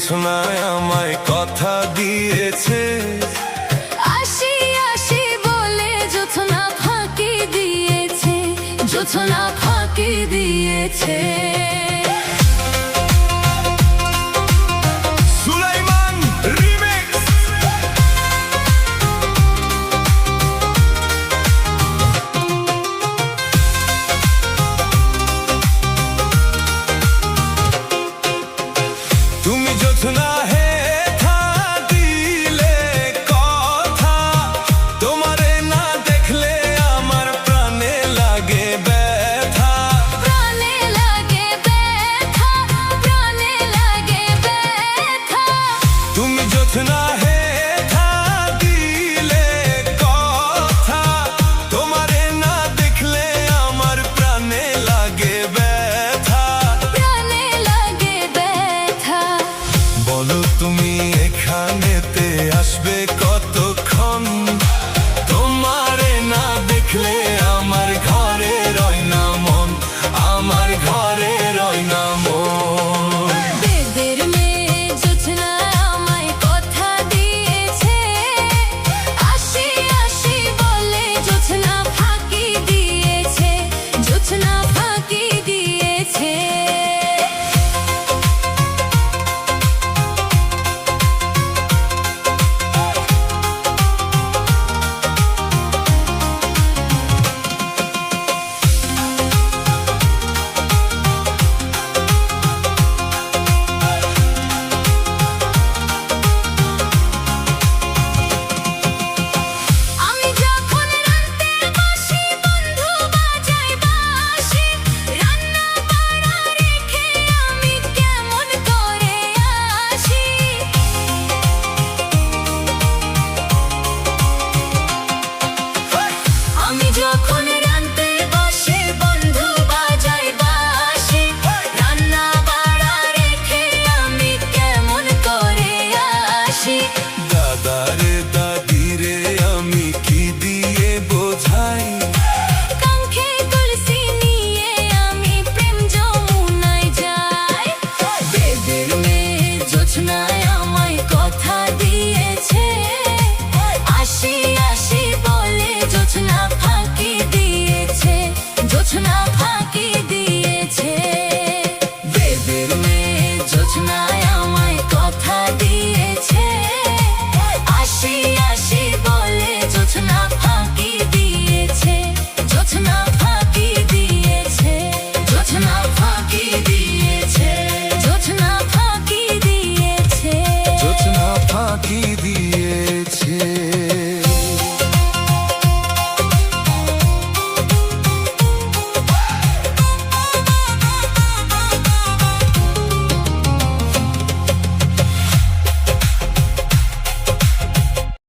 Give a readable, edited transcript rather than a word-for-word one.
জোছনায় আমায় কথা দিয়েছে, আসি আসি বলে জোছনা ফাঁকি দিয়েছে, জোছনা ফাঁকি দিয়েছে। তুমি জোছনা হে থা দিলে কথা, তোমারে না দেখলে আমার প্রাণে লাগে ব্যথা, প্রাণে লাগে ব্যথা, প্রাণে লাগে ব্যথা। তুমি জোছনা হে থা দিলে কথা, তোমারে না দেখলে আমার প্রাণে লাগে ব্যথা, প্রাণে লাগে ব্যথা। বলো তুমি এখানেতে আসবে কতক্ষণ, তোমারে না দেখলে আমার ঘরে রয় না মন, আমার ঘরে রয় না মন। বেদের মেয়ে জোছনা আমায় কথা দিয়েছে, আসি আসি বলে জোছনা ফাঁকি দিয়েছে, জোছনা ফাঁকি দিয়েছে। আমি যখন রাতে বসি বন্ধু বাজায় বাঁশি, রান্না বাড়া রেখে আমি কেমন করে আসি। আমি যখন রাতে বসি বন্ধু বাজায় বাঁশি, রান্না বাড়া রেখে আমি কেমন করে আসি। দাদারে দাদিরে আমি কি দিয়ে বোঝাই, কাঙ্ক্ষে তুলসী নিয়ে আমি প্রেম যমুনায় যাই। বেদের মেয়ে জোছনায় আমায় কথা দিয়েছে, আসি আসি বলে জোছনা